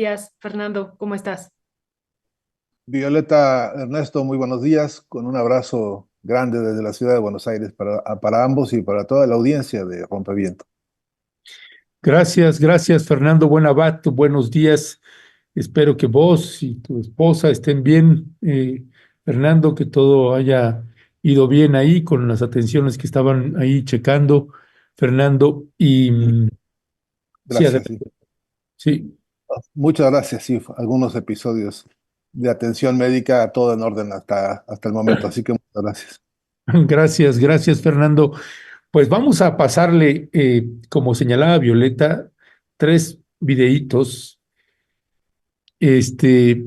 días, Fernando, ¿cómo estás? Violeta, Ernesto, muy buenos días, con un abrazo grande desde la ciudad de Buenos Aires para ambos y para toda la audiencia de Rompeviento. Gracias, gracias Fernando Buenabat, buenos días. Espero que vos y tu esposa estén bien. Fernando, que todo haya ido bien ahí con las atenciones que estaban ahí checando. Fernando, y sí, Gracias, sí. sí, Muchas gracias, sí, algunos episodios de atención médica, todo en orden hasta el momento, así que muchas gracias. gracias, gracias Fernando. Pues vamos a pasarle, como señalaba Violeta, tres videitos. Este,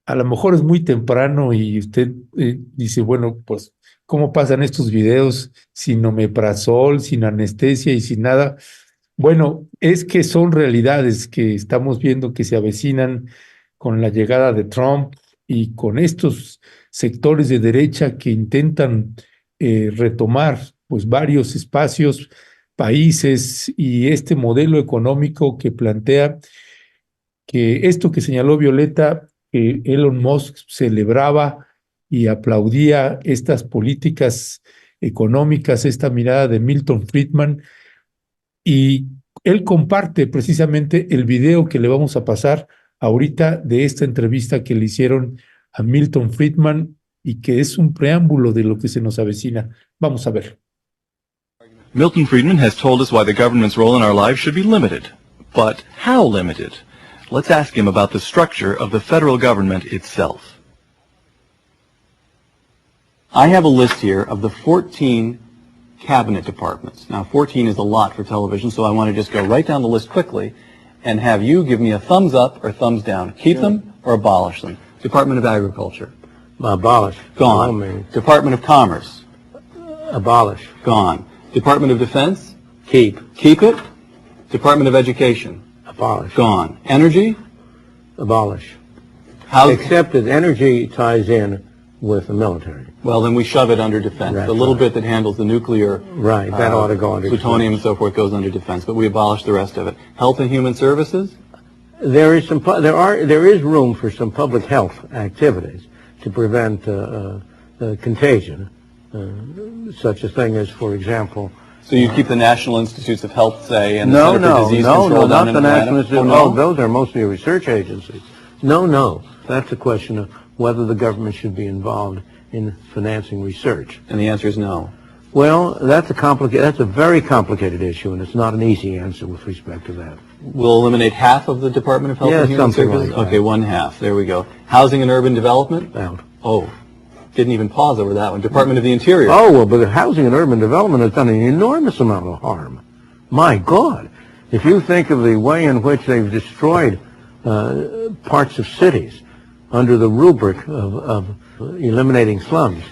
a lo mejor es muy temprano y usted dice, bueno, pues, ¿cómo pasan estos videos sin omeprazol, sin anestesia y sin nada? Bueno, es que son realidades que estamos viendo que se avecinan con la llegada de Trump y con estos sectores de derecha que intentan retomar pues varios espacios, países y este modelo económico que plantea que esto que señaló Violeta, que Elon Musk celebraba y aplaudía estas políticas económicas, esta mirada de Milton Friedman, y él comparte precisamente el video que le vamos a pasar ahorita de esta entrevista que le hicieron a Milton Friedman y que es un preámbulo de lo que se nos avecina. Vamos a ver. Milton Friedman has told us why the government's role in our lives should be limited. But how limited? Let's ask him about the structure of the federal government itself. I have a list here of the 14 cabinet departments. Now, 14 is a lot for television, so I want to just go right down the list quickly and have you give me a thumbs up or thumbs down. Keep them or abolish them. Department of Agriculture. Abolish. Gone. Department of Commerce. Abolish. Gone. Department of Defense. Keep. Keep it. Department of Education. Abolish. Gone. Energy. Abolish. Housing. Except that energy ties in with the military. Well, then we shove it under defense. That's The little right. bit that handles the nuclear, Right, that ought to go under plutonium and defense. so forth goes under defense, but we abolish the rest of it. Health and Human Services? There is room for some public health activities to prevent contagion, such a thing as, for example. So you keep the National Institutes of Health, say, and the No, Center for Disease Control not down the in Atlanta? National Institute. Oh, no? Oh, those are mostly research agencies. No, that's a question of whether the government should be involved in financing research. And the answer is no. Well, that's a very complicated issue, and it's not an easy answer with respect to that. We'll eliminate half of the Department of Health Yeah, and Human something Services? like that. Okay, one half. There we go. Housing and Urban Development? Out. Oh, didn't even pause over that one. Department of the Interior? Oh, well, but housing and urban development has done an enormous amount of harm. My God. If you think of the way in which they've destroyed parts of cities under the rubric of eliminating slums.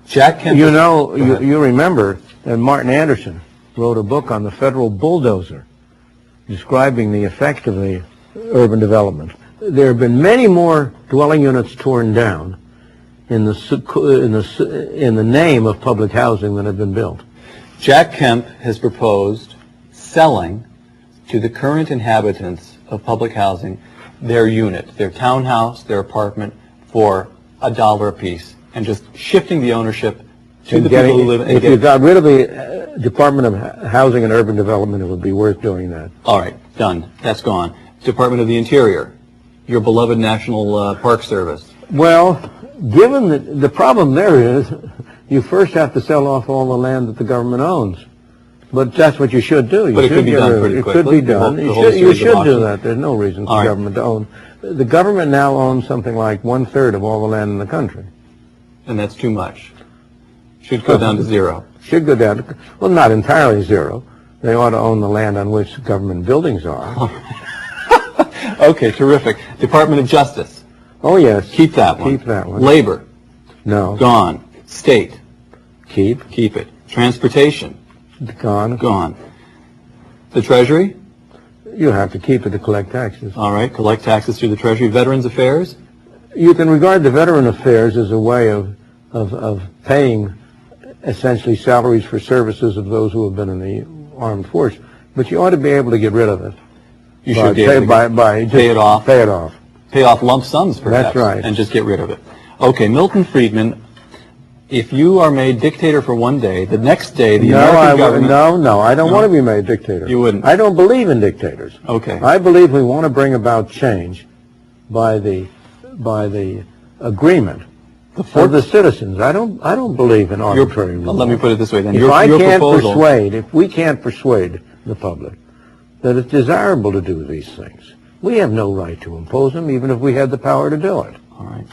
Jack Kemp. You know, you remember that Martin Anderson wrote a book on the federal bulldozer describing the effect of the urban development. There have been many more dwelling units torn down in the name of public housing than have been built. Jack Kemp has proposed selling to the current inhabitants of public housing their unit, their townhouse, their apartment, for $1 a piece, and just shifting the ownership to the people who live in If you got rid of the Department of Housing and Urban Development, it would be worth doing that. All right, done. That's gone. Department of the Interior, your beloved National Park Service. Well, given the problem there is, you first have to sell off all the land that the government owns. But that's what you should do. But it could be done pretty quickly. It could be done. The whole You series of should do options. that. There's no reason for All the right. government to own. The government now owns something like 1/3 of all the land in the country. And that's too much. Should go down to zero. Should go down to, well, not entirely zero. They ought to own the land on which government buildings are. Okay, terrific. Department of Justice, Oh, yes. keep that one. Keep that one. Labor, No. gone. State, Keep. keep it. Transportation, Gone. gone. The Treasury, You have to keep it to collect taxes. all right, collect taxes through the Treasury. Veterans Affairs, You can regard the veteran affairs as a way of paying essentially salaries for services of those who have been in the armed force, but you ought to be able to get rid of it. You should be able to by pay it off. Pay it off. Pay off lump sums, perhaps. That's right. And just get rid of it. Okay, Milton Friedman, if you are made dictator for one day, the next day the American government... No, I don't want to be made dictator. You wouldn't? I don't believe in dictators. Okay. I believe we want to bring about change by the agreement of the citizens. I don't believe in arbitrary rule. Let me put it this way then. If we can't persuade the public that it's desirable to do these things, we have no right to impose them, even if we had the power to do it. All right.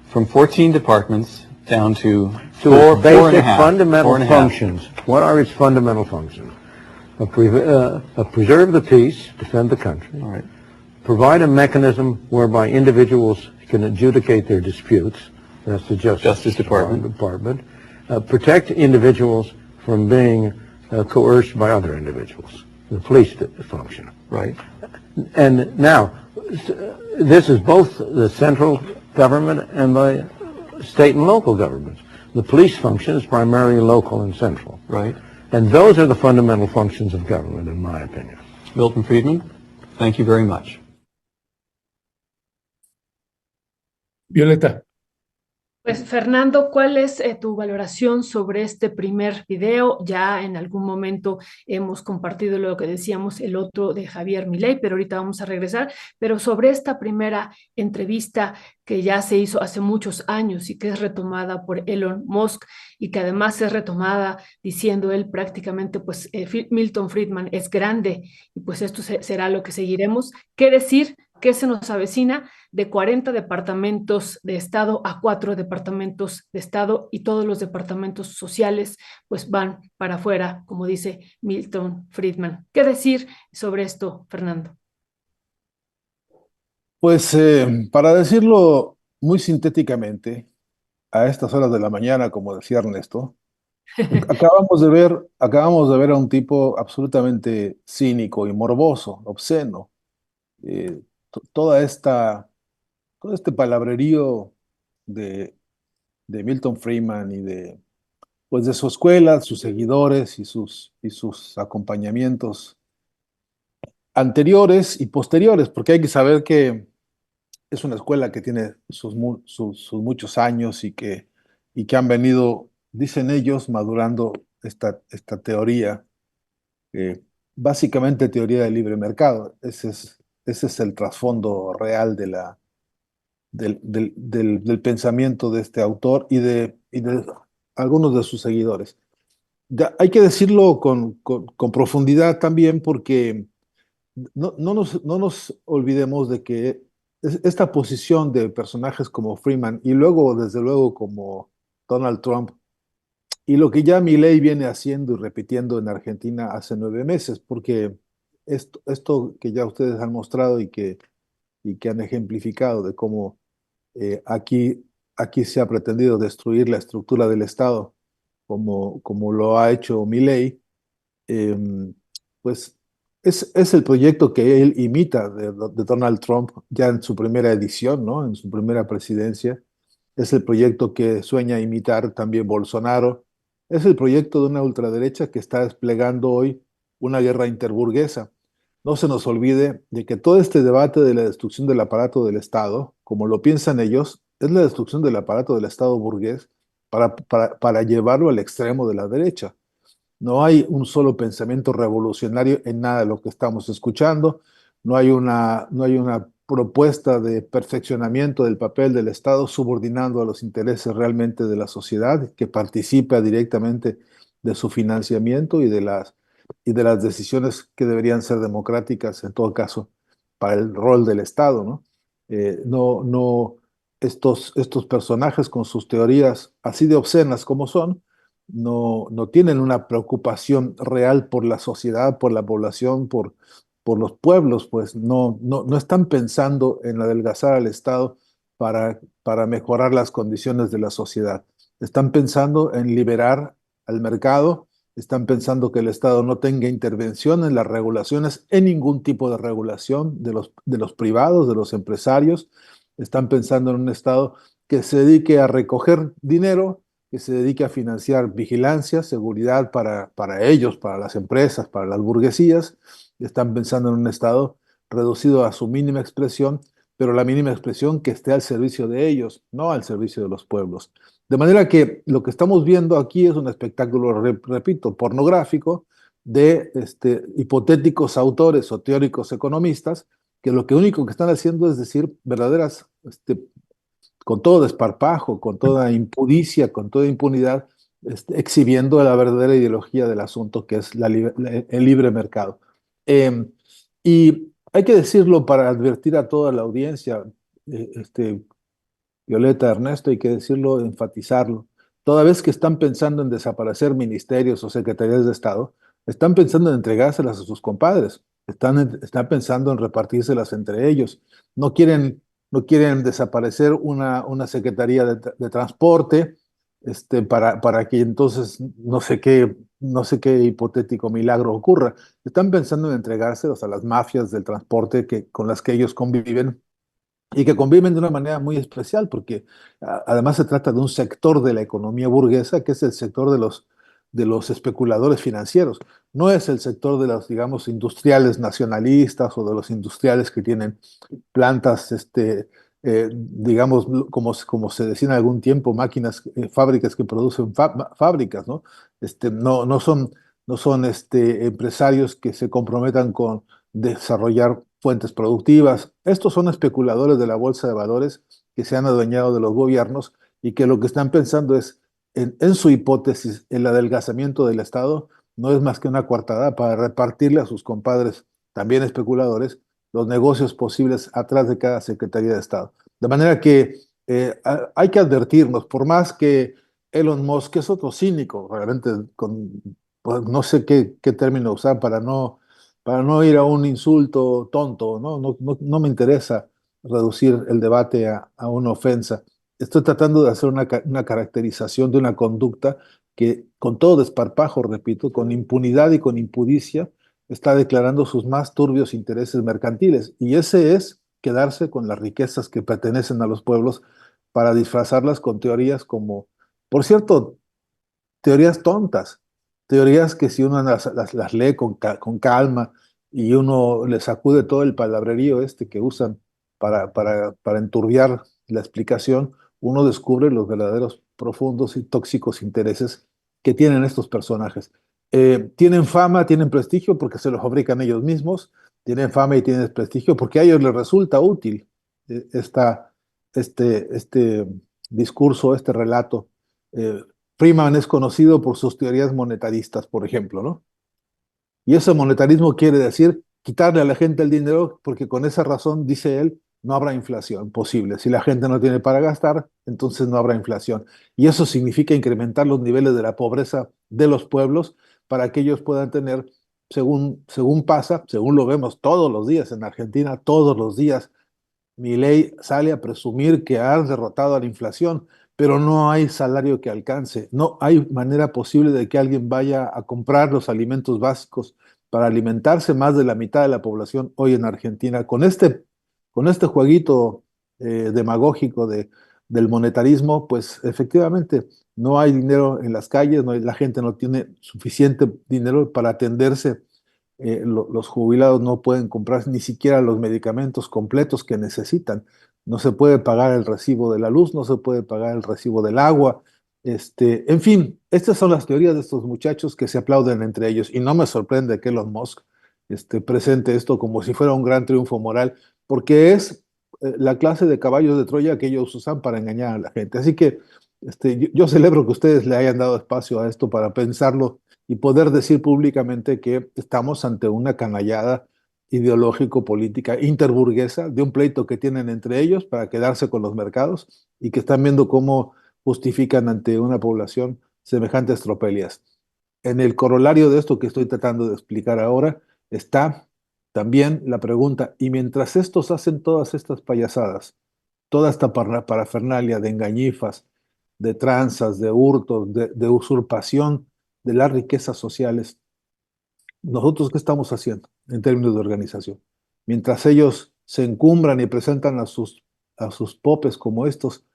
From 14 departments down to So its four and a basic half. fundamental 4.5. functions. What are its fundamental functions? Preserve the peace, defend the country. All right. Provide a mechanism whereby individuals can adjudicate their disputes. That's the Justice Department. Protect individuals from being coerced by other individuals. The police function. Right. And now, this is both the central government and the state and local governments. The police function is primarily local and central. Right. And those are the fundamental functions of government, in my opinion. Milton Friedman, thank you very much. Violeta. Pues Fernando, ¿cuál es tu valoración sobre este primer video? Ya en algún momento hemos compartido lo que decíamos el otro de Javier Milei, pero ahorita vamos a regresar. Pero sobre esta primera entrevista que ya se hizo hace muchos años y que es retomada por Elon Musk y que además es retomada diciendo él prácticamente, pues Milton Friedman es grande y pues esto será lo que seguiremos. ¿Qué decir? ¿Qué se nos avecina? De 40 departamentos de Estado a 4 departamentos de Estado y todos los departamentos sociales pues van para afuera, como dice Milton Friedman. ¿Qué decir sobre esto, Fernando? Pues para decirlo muy sintéticamente, a estas horas de la mañana, como decía Ernesto, acabamos de ver a un tipo absolutamente cínico y morboso, obsceno. Todo este palabrerío de Milton Friedman y de su escuela, sus seguidores y sus acompañamientos anteriores y posteriores, porque hay que saber que es una escuela que tiene sus muchos años y que han venido, dicen ellos, madurando esta teoría, básicamente teoría del libre mercado. Ese es el trasfondo real del pensamiento de este autor y de algunos de sus seguidores. Hay que decirlo con profundidad también, porque no nos olvidemos de que esta posición de personajes como Friedman y luego, desde luego, como Donald Trump, y lo que ya Milei viene haciendo y repitiendo en Argentina hace 9 meses, porque esto que ya ustedes han mostrado y que han ejemplificado de cómo aquí se ha pretendido destruir la estructura del Estado, como lo ha hecho Milei, pues es el proyecto que él imita de Donald Trump ya en su primera edición, ¿no? En su primera presidencia. Es el proyecto que sueña imitar también Bolsonaro. Es el proyecto de una ultraderecha que está desplegando hoy una guerra interburguesa. No se nos olvide de que todo este debate de la destrucción del aparato del Estado, como lo piensan ellos, es la destrucción del aparato del Estado burgués para llevarlo al extremo de la derecha. No hay un solo pensamiento revolucionario en nada de lo que estamos escuchando. No hay una propuesta de perfeccionamiento del papel del Estado subordinando a los intereses realmente de la sociedad, que participa directamente de su financiamiento y de las decisiones que deberían ser democráticas, en todo caso, para el rol del Estado, ¿no? Estos personajes con sus teorías así de obscenas como son, no tienen una preocupación real por la sociedad, por la población, por los pueblos, pues no están pensando en adelgazar al Estado para mejorar las condiciones de la sociedad. Están pensando en liberar al mercado, están pensando que el Estado no tenga intervención en las regulaciones, en ningún tipo de regulación de los privados, de los empresarios. Están pensando en un Estado que se dedique a recoger dinero, que se dedique a financiar vigilancia, seguridad para ellos, para las empresas, para las burguesías. Están pensando en un Estado reducido a su mínima expresión, pero la mínima expresión que esté al servicio de ellos, no al servicio de los pueblos. De manera que lo que estamos viendo aquí es un espectáculo, repito, pornográfico de hipotéticos autores o teóricos economistas que lo que único que están haciendo es decir verdaderas, con todo desparpajo, con toda impudicia, con toda impunidad, exhibiendo la verdadera ideología del asunto, que es el libre mercado. Y hay que decirlo para advertir a toda la audiencia, Violeta, Ernesto, hay que decirlo, enfatizarlo. Toda vez que están pensando en desaparecer ministerios o secretarías de Estado, están pensando en entregárselas a sus compadres, están pensando en repartírselas entre ellos. No quieren desaparecer una secretaría de transporte, para que entonces no sé qué hipotético milagro ocurra. Están pensando en entregárselos a las mafias del transporte con las que ellos conviven y que conviven de una manera muy especial, porque además se trata de un sector de la economía burguesa, que es el sector de los especuladores financieros. No es el sector de los, digamos, industriales nacionalistas o de los industriales que tienen plantas, digamos, como se decía en algún tiempo, máquinas, fábricas que producen fábricas, ¿no? No son empresarios que se comprometan con desarrollar fuentes productivas. Estos son especuladores de la bolsa de valores que se han adueñado de los gobiernos y que lo que están pensando es, en su hipótesis, el adelgazamiento del Estado no es más que una coartada para repartirle a sus compadres, también especuladores, los negocios posibles atrás de cada Secretaría de Estado. De manera que hay que advertirnos, por más que Elon Musk, que es otro cínico, realmente, pues, no sé qué término usar para no ir a un insulto tonto, ¿no? No me interesa reducir el debate a una ofensa. Estoy tratando de hacer una caracterización de una conducta que, con todo desparpajo, repito, con impunidad y con impudicia, está declarando sus más turbios intereses mercantiles. Y ese es quedarse con las riquezas que pertenecen a los pueblos para disfrazarlas con teorías como, por cierto, teorías tontas, teorías que si uno las lee con calma y uno le sacude todo el palabrerío que usan para enturbiar la explicación, uno descubre los verdaderos profundos y tóxicos intereses que tienen estos personajes. Tienen fama, tienen prestigio porque se lo fabrican ellos mismos, tienen fama y tienen prestigio porque a ellos les resulta útil este discurso, este relato. Eh, Freeman es conocido por sus teorías monetaristas, por ejemplo, ¿no? Y ese monetarismo quiere decir quitarle a la gente el dinero porque con esa razón, dice él, no habrá inflación posible. Si la gente no tiene para gastar, entonces no habrá inflación. Y eso significa incrementar los niveles de la pobreza de los pueblos para que ellos puedan tener, según lo vemos todos los días en Argentina, todos los días, Milei sale a presumir que ha derrotado a la inflación, pero no hay salario que alcance, no hay manera posible de que alguien vaya a comprar los alimentos básicos para alimentarse. Más de la mitad de la población hoy en Argentina. Con este jueguito demagógico del monetarismo, pues efectivamente no hay dinero en las calles, la gente no tiene suficiente dinero para atenderse. Los jubilados no pueden comprar ni siquiera los medicamentos completos que necesitan. No se puede pagar el recibo de la luz, no se puede pagar el recibo del agua. En fin, estas son las teorías de estos muchachos que se aplauden entre ellos. Y no me sorprende que Elon Musk presente esto como si fuera un gran triunfo moral, porque es la clase de caballos de Troya que ellos usan para engañar a la gente. Así que yo celebro que ustedes le hayan dado espacio a esto para pensarlo y poder decir públicamente que estamos ante una canallada ideológico-política interburguesa de un pleito que tienen entre ellos para quedarse con los mercados y que están viendo cómo justifican ante una población semejantes tropelías. En el corolario de esto que estoy tratando de explicar ahora está también la pregunta, y mientras estos hacen todas estas payasadas, toda esta parafernalia de engañifas, de tranzas, de hurtos, de usurpación de las riquezas sociales, ¿nosotros qué estamos haciendo en términos de organización? Mientras ellos se encumbran y presentan a sus popes como estos,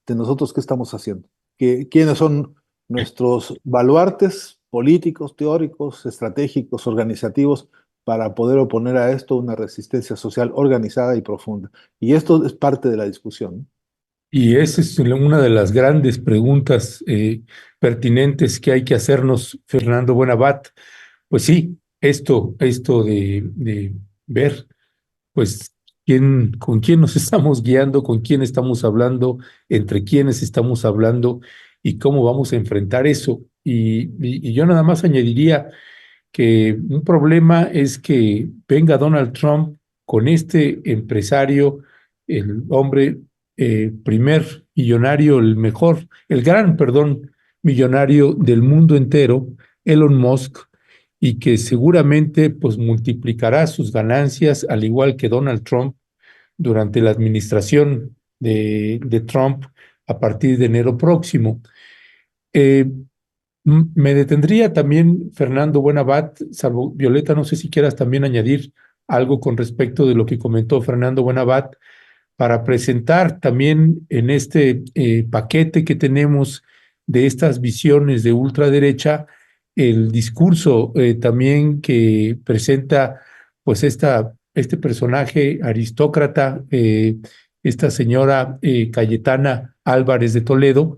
¿nosotros qué estamos haciendo? ¿Quiénes son nuestros baluartes políticos, teóricos, estratégicos, organizativos, para poder oponer a esto una resistencia social organizada y profunda. Y esto es parte de la discusión, ¿no? Y esa es una de las grandes preguntas pertinentes que hay que hacernos, Fernando Buenabat. Pues sí, esto de ver, pues, con quién nos estamos guiando, con quién estamos hablando, entre quiénes estamos hablando y cómo vamos a enfrentar eso. Y yo nada más añadiría que un problema es que venga Donald Trump con este empresario, el hombre primer millonario, el gran, perdón, millonario del mundo entero, Elon Musk, y que seguramente pues multiplicará sus ganancias, al igual que Donald Trump, durante la administración de Trump a partir de enero próximo. Eh, Me detendría también, Fernando Buenabat, salvo Violeta, no sé si quieras también añadir algo con respecto de lo que comentó Fernando Buenabat, para presentar también en este paquete que tenemos de estas visiones de ultraderecha, el discurso también que presenta pues este personaje aristócrata, esta señora Cayetana Álvarez de Toledo,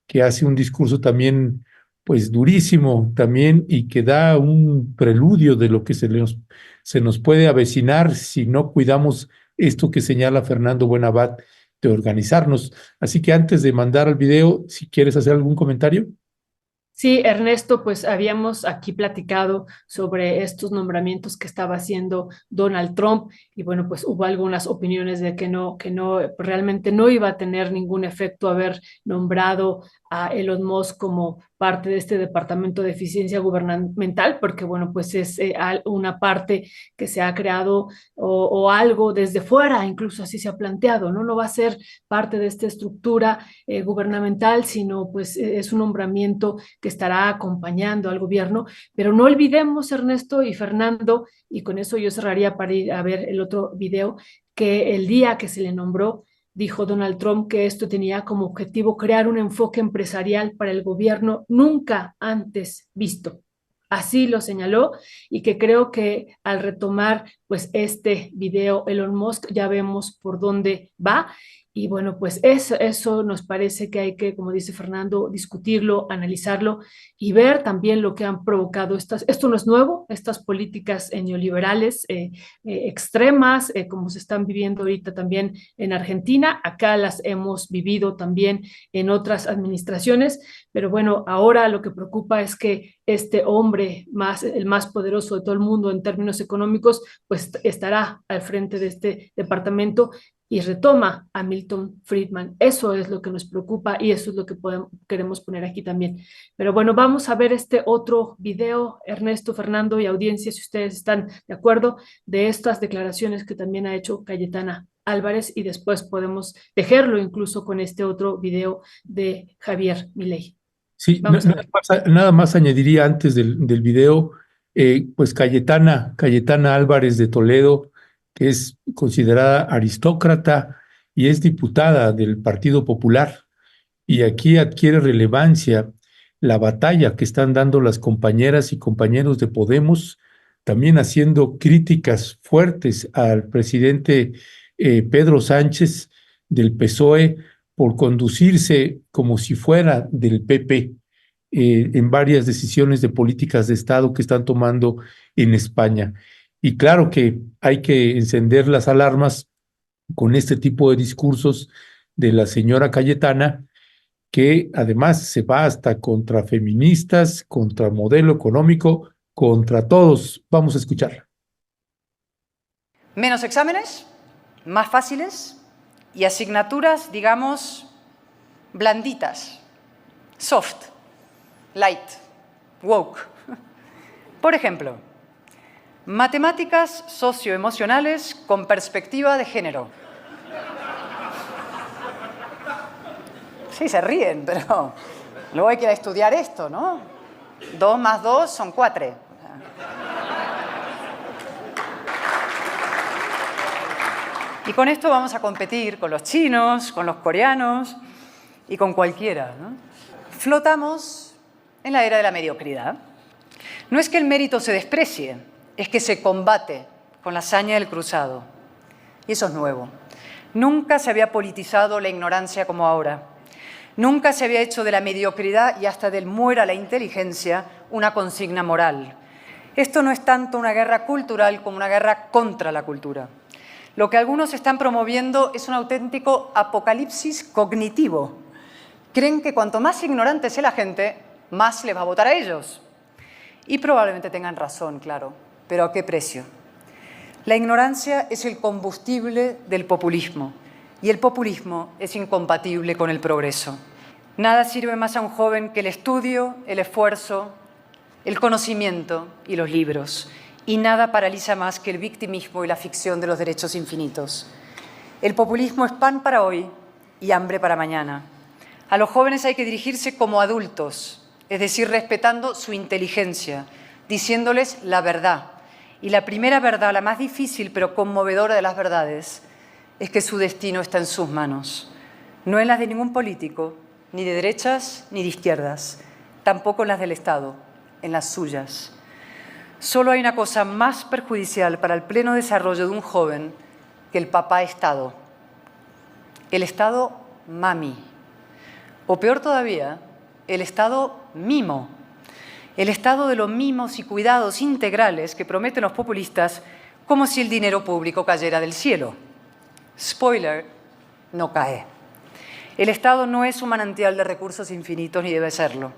que hace un discurso también, pues durísimo también y que da un preludio de lo que se nos puede avecinar si no cuidamos esto que señala Fernando Buenabat de organizarnos. Así que antes de mandar al video, si quieres hacer algún comentario. Sí, Ernesto, pues habíamos aquí platicado sobre estos nombramientos que estaba haciendo Donald Trump y bueno, pues hubo algunas opiniones de que no, realmente no iba a tener ningún efecto haber nombrado a Elon Musk como parte de este departamento de eficiencia gubernamental, porque bueno, pues es una parte que se ha creado o algo desde fuera, incluso así se ha planteado, ¿no? No va a ser parte de esta estructura gubernamental, sino pues es un nombramiento que estará acompañando al gobierno, pero no olvidemos, Ernesto y Fernando, y con eso yo cerraría para ir a ver el otro video, que el día que se le nombró, dijo Donald Trump que esto tenía como objetivo crear un enfoque empresarial para el gobierno nunca antes visto. Así lo señaló y que creo que al retomar pues este video Elon Musk ya vemos por dónde va y bueno, pues eso nos parece que hay que, como dice Fernando, discutirlo, analizarlo y ver también lo que han provocado esto no es nuevo, estas políticas neoliberales extremas, como se están viviendo ahorita también en Argentina, acá las hemos vivido también en otras administraciones, pero bueno, ahora lo que preocupa es que este hombre el más poderoso de todo el mundo en términos económicos, pues estará al frente de este departamento y retoma a Milton Friedman. Eso es lo que nos preocupa y eso es lo que queremos poner aquí también. Pero bueno, vamos a ver este otro video, Ernesto, Fernando y audiencia, si ustedes están de acuerdo, de estas declaraciones que también ha hecho Cayetana Álvarez y después podemos tejerlo incluso con este otro video de Javier Milei. Sí, Vamos a ver. nada más añadiría antes del video, pues Cayetana Álvarez de Toledo, que es considerada aristócrata y es diputada del Partido Popular. Y aquí adquiere relevancia la batalla que están dando las compañeras y compañeros de Podemos, también haciendo críticas fuertes al presidente Pedro Sánchez del PSOE por conducirse como si fuera del PP en varias decisiones de políticas de Estado que están tomando en España. Y claro que hay que encender las alarmas con este tipo de discursos de la señora Cayetana, que además se va hasta contra feministas, contra modelo económico, contra todos. Vamos a escucharla. Menos exámenes, más fáciles y asignaturas, digamos, blanditas, soft, light, woke. Por ejemplo, matemáticas socioemocionales con perspectiva de género. Sí, se ríen, pero luego hay que estudiar esto, ¿no? 2 más 2 son 4. Y con esto vamos a competir con los chinos, con los coreanos y con cualquiera, ¿no? Flotamos en la era de la mediocridad. No es que el mérito se desprecie, es que se combate con la hazaña del cruzado. Y eso es nuevo. Nunca se había politizado la ignorancia como ahora. Nunca se había hecho de la mediocridad y hasta del muera la inteligencia una consigna moral. Esto no es tanto una guerra cultural como una guerra contra la cultura. Lo que algunos están promoviendo es un auténtico apocalipsis cognitivo. Creen que cuanto más ignorante sea la gente, más les va a votar a ellos. Y probablemente tengan razón, claro, pero ¿a qué precio? La ignorancia es el combustible del populismo y el populismo es incompatible con el progreso. Nada sirve más a un joven que el estudio, el esfuerzo, el conocimiento y los libros. Y nada paraliza más que el victimismo y la ficción de los derechos infinitos. El populismo es pan para hoy y hambre para mañana. A los jóvenes hay que dirigirse como adultos, es decir, respetando su inteligencia, diciéndoles la verdad. Y la primera verdad, la más difícil pero conmovedora de las verdades, es que su destino está en sus manos, no en las de ningún político, ni de derechas ni de izquierdas, tampoco en las del Estado, en las suyas. Solo hay una cosa más perjudicial para el pleno desarrollo de un joven que el papá Estado. El Estado mami. O peor todavía, el Estado mimo. El Estado de los mimos y cuidados integrales que prometen los populistas como si el dinero público cayera del cielo. Spoiler, no cae. El Estado no es un manantial de recursos infinitos ni debe serlo.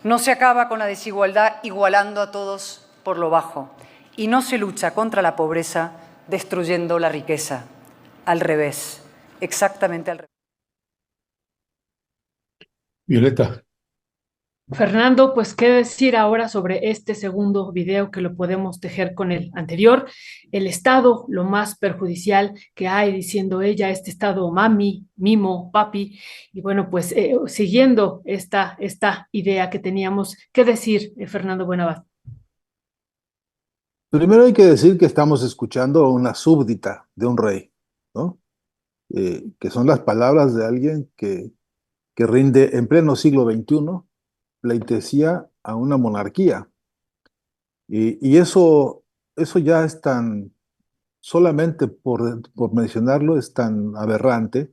No se acaba con la desigualdad igualando a todos por lo bajo y no se lucha contra la pobreza destruyendo la riqueza. Al revés, exactamente al revés. Violeta. Fernando, pues qué decir ahora sobre este segundo video que lo podemos tejer con el anterior. El Estado, lo más perjudicial que hay, diciendo ella, este Estado mami, mimo, papi. Y bueno, pues siguiendo esta idea que teníamos, ¿qué decir, Fernando Buenavaz? Primero hay que decir que estamos escuchando a una súbdita de un rey, ¿no? Que son las palabras de alguien que rinde en pleno siglo XXI pleitesía a una monarquía. Y eso ya es tan, solamente por mencionarlo, es tan aberrante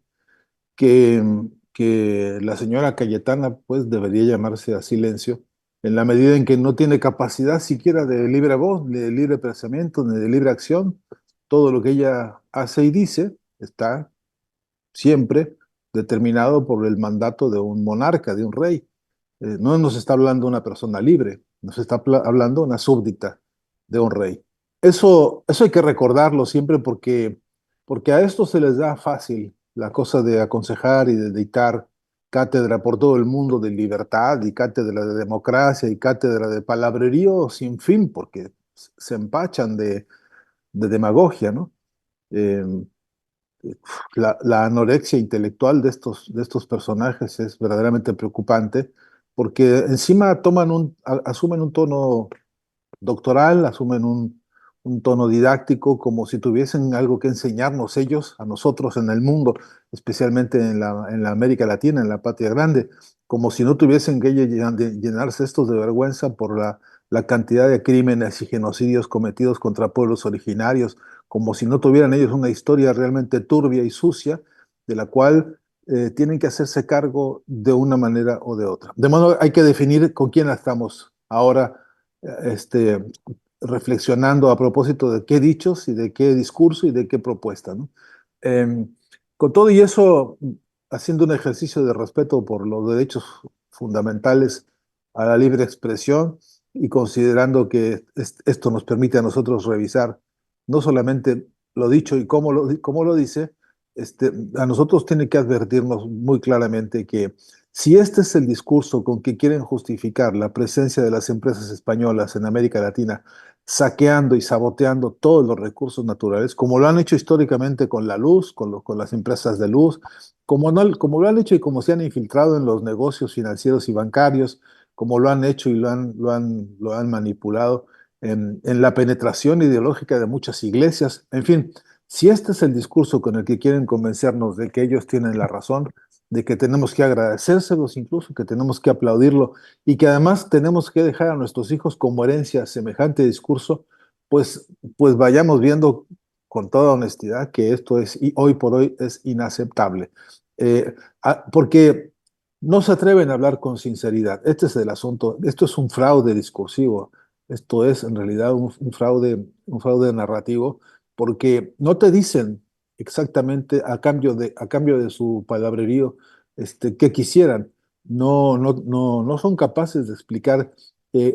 que, que la señora Cayetana pues debería llamarse a silencio en la medida en que no tiene capacidad siquiera de libre voz, ni de libre pensamiento, ni de libre acción. Todo lo que ella hace y dice está siempre determinado por el mandato de un monarca, de un rey. No nos está hablando una persona libre, nos está hablando una súbdita de un rey. Eso hay que recordarlo siempre porque a esto se les da fácil la cosa de aconsejar y de dictar cátedra por todo el mundo de libertad y cátedra de democracia y cátedra de palabrerío sin fin, porque se empachan de demagogia, ¿no? Eh, la anorexia intelectual de estos personajes es verdaderamente preocupante porque encima asumen un tono doctoral, asumen un tono didáctico como si tuviesen algo que enseñarnos ellos a nosotros en el mundo, especialmente en la América Latina, en la patria grande, como si no tuviesen que llenarse estos de vergüenza por la cantidad de crímenes y genocidios cometidos contra pueblos originarios, como si no tuvieran ellos una historia realmente turbia y sucia, de la cual tienen que hacerse cargo de una manera o de otra. De modo hay que definir con quién estamos ahora reflexionando a propósito de qué dichos y de qué discurso y de qué propuesta, ¿no? Eh, con todo y eso, haciendo un ejercicio de respeto por los derechos fundamentales a la libre expresión y considerando que esto nos permite a nosotros revisar no solamente lo dicho y cómo lo dice, a nosotros tiene que advertirnos muy claramente que si este es el discurso con que quieren justificar la presencia de las empresas españolas en América Latina, saqueando y saboteando todos los recursos naturales, como lo han hecho históricamente con la luz, con las empresas de luz, como lo han hecho y como se han infiltrado en los negocios financieros y bancarios, como lo han hecho y lo han manipulado en la penetración ideológica de muchas iglesias. En fin, si este es el discurso con el que quieren convencernos de que ellos tienen la razón, de que tenemos que agradecérselos incluso, que tenemos que aplaudirlo y que además tenemos que dejar a nuestros hijos como herencia semejante discurso, pues vayamos viendo con toda honestidad que esto es, y hoy por hoy es inaceptable. Porque no se atreven a hablar con sinceridad. Este es el asunto. Esto es un fraude discursivo. Esto es en realidad un fraude narrativo, porque no te dicen exactamente a cambio de su palabrerío, qué quisieran. No son capaces de explicar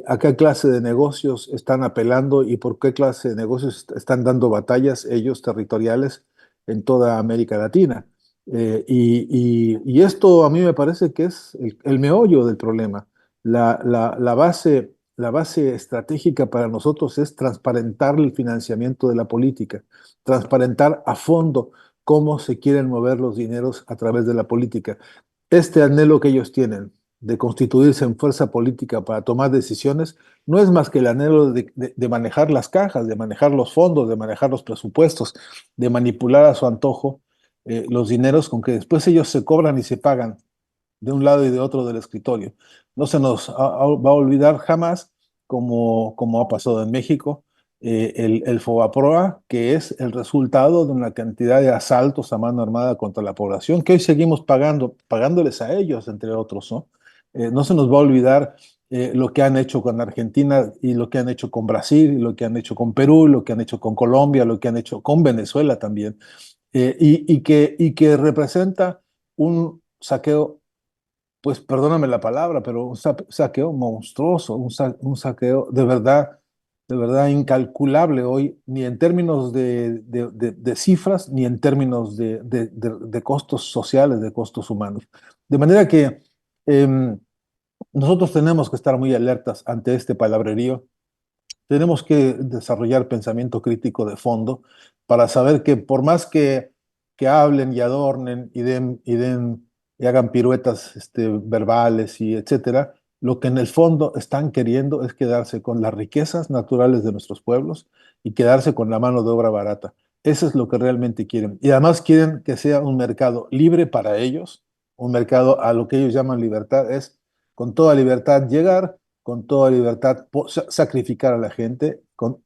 a qué clase de negocios están apelando y por qué clase de negocios están dando batallas ellos territoriales en toda América Latina. Y esto a mí me parece que es el meollo del problema. La base estratégica para nosotros es transparentar el financiamiento de la política, transparentar a fondo cómo se quieren mover los dineros a través de la política. Este anhelo que ellos tienen de constituirse en fuerza política para tomar decisiones no es más que el anhelo de manejar las cajas, de manejar los fondos, de manejar los presupuestos, de manipular a su antojo los dineros con que después ellos se cobran y se pagan de un lado y de otro del escritorio. No se nos va a olvidar jamás, como ha pasado en México, el FOBAPROA, que es el resultado de una cantidad de asaltos a mano armada contra la población, que hoy seguimos pagándoles a ellos, entre otros, ¿no? No se nos va a olvidar lo que han hecho con Argentina y lo que han hecho con Brasil, y lo que han hecho con Perú, lo que han hecho con Colombia, lo que han hecho con Venezuela también, y que representa un saqueo, pues perdóname la palabra, pero un saqueo monstruoso, un saqueo de verdad incalculable hoy, ni en términos de cifras, ni en términos de costos sociales, de costos humanos. De manera que em, nosotros tenemos que estar muy alertas ante este palabrerío. Tenemos que desarrollar pensamiento crítico de fondo para saber que por más que hablen y adornen y hagan piruetas verbales y etcétera, lo que en el fondo están queriendo es quedarse con las riquezas naturales de nuestros pueblos y quedarse con la mano de obra barata. Eso es lo que realmente quieren. Y además quieren que sea un mercado libre para ellos, un mercado a lo que ellos llaman libertad, es con toda libertad llegar, con toda libertad sacrificar a la gente,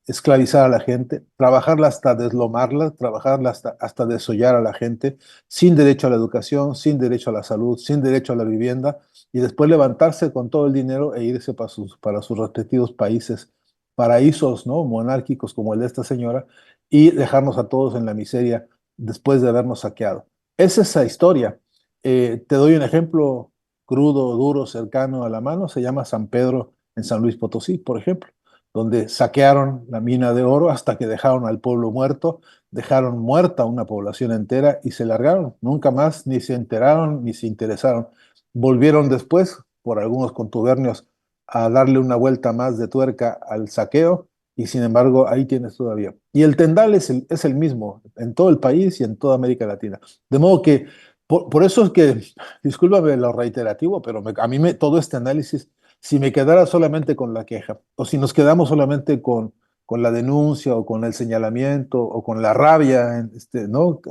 esclavizar a la gente, trabajarla hasta deslomarla, trabajarla hasta desollar a la gente, sin derecho a la educación, sin derecho a la salud, sin derecho a la vivienda, y después levantarse con todo el dinero e irse para sus respectivos países, paraísos, ¿no? Monárquicos como el de esta señora, y dejarnos a todos en la miseria después de habernos saqueado. Es esa historia. Te doy un ejemplo crudo, duro, cercano a la mano, se llama San Pedro en San Luis Potosí, por ejemplo, donde saquearon la mina de oro hasta que dejaron al pueblo muerto, dejaron muerta a una población entera y se largaron. Nunca más ni se enteraron ni se interesaron. Volvieron después, por algunos contubernios, a darle una vuelta más de tuerca al saqueo y sin embargo ahí tienes todavía. Y el tendal es el mismo en todo el país y en toda América Latina. De modo que por eso es que, discúlpame lo reiterativo, pero a mí todo este análisis, si me quedara solamente con la queja, o si nos quedamos solamente con la denuncia, o con el señalamiento, o con la rabia, ¿no?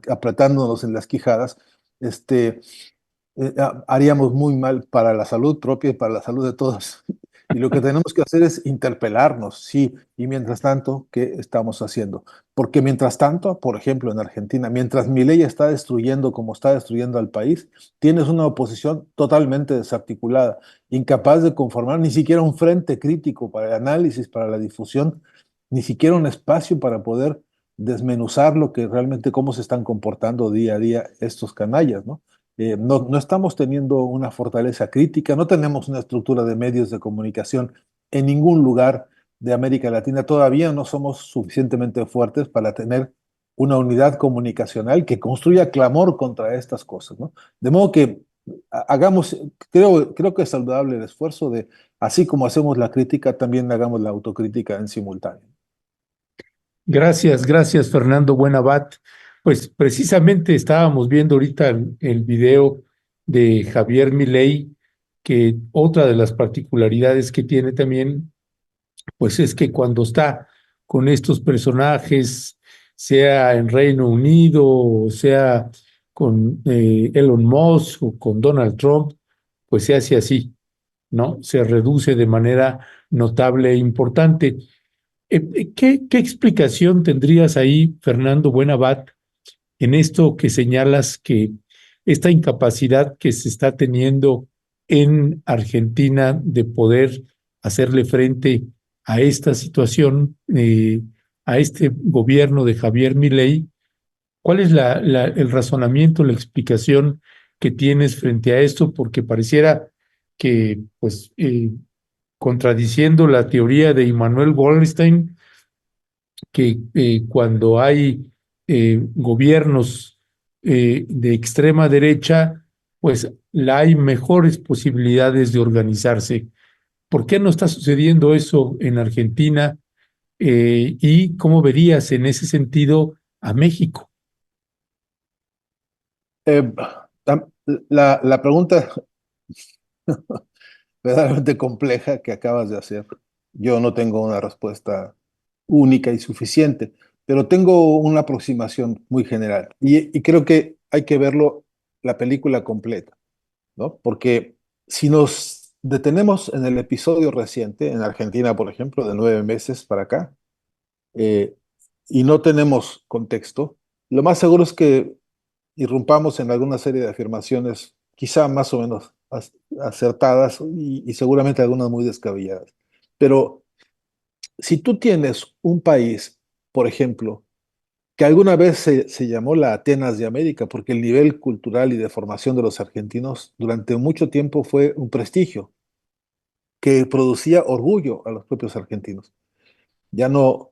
Apretándonos en las quijadas, este, haríamos muy mal para la salud propia y para la salud de todos. Y lo que tenemos que hacer es interpelarnos, sí, y mientras tanto, ¿qué estamos haciendo? Porque mientras tanto, por ejemplo, en Argentina, mientras Milei está destruyendo como está destruyendo al país, tienes una oposición totalmente desarticulada, incapaz de conformar ni siquiera un frente crítico para el análisis, para la difusión, ni siquiera un espacio para poder desmenuzar lo que realmente, cómo se están comportando día a día estos canallas, ¿no? No estamos teniendo una fortaleza crítica, no tenemos una estructura de medios de comunicación en ningún lugar de América Latina. Todavía no somos suficientemente fuertes para tener una unidad comunicacional que construya clamor contra estas cosas, ¿no? De modo que hagamos, creo que es saludable el esfuerzo de, así como hacemos la crítica, también hagamos la autocrítica en simultáneo. Gracias, Fernando Buenabat. Pues precisamente estábamos viendo ahorita el video de Javier Milei, que otra de las particularidades que tiene también, pues es que cuando está con estos personajes, sea en Reino Unido, o sea con Elon Musk o con Donald Trump, pues se hace así, ¿no? Se reduce de manera notable e importante. ¿Qué explicación tendrías ahí, Fernando Buenabad, en esto que señalas que esta incapacidad que se está teniendo en Argentina de poder hacerle frente a esta situación, a este gobierno de Javier Milei? ¿Cuál es el razonamiento, la explicación que tienes frente a esto? Porque pareciera que, pues, contradiciendo la teoría de Immanuel Wallerstein, que cuando hay gobiernos de extrema derecha, pues hay mejores posibilidades de organizarse. ¿Por qué no está sucediendo eso en Argentina? ¿Y cómo verías en ese sentido a México? Eh, la pregunta verdaderamente compleja que acabas de hacer, yo no tengo una respuesta única y suficiente, pero tengo una aproximación muy general y creo que hay que verlo la película completa, ¿no? Porque si nos detenemos en el episodio reciente, en Argentina, por ejemplo, de 9 meses para acá, eh, y no tenemos contexto, lo más seguro es que irrumpamos en alguna serie de afirmaciones, quizá más o menos acertadas y seguramente algunas muy descabelladas. Pero si tú tienes un país, por ejemplo, que alguna vez se llamó la Atenas de América, porque el nivel cultural y de formación de los argentinos durante mucho tiempo fue un prestigio que producía orgullo a los propios argentinos. Ya no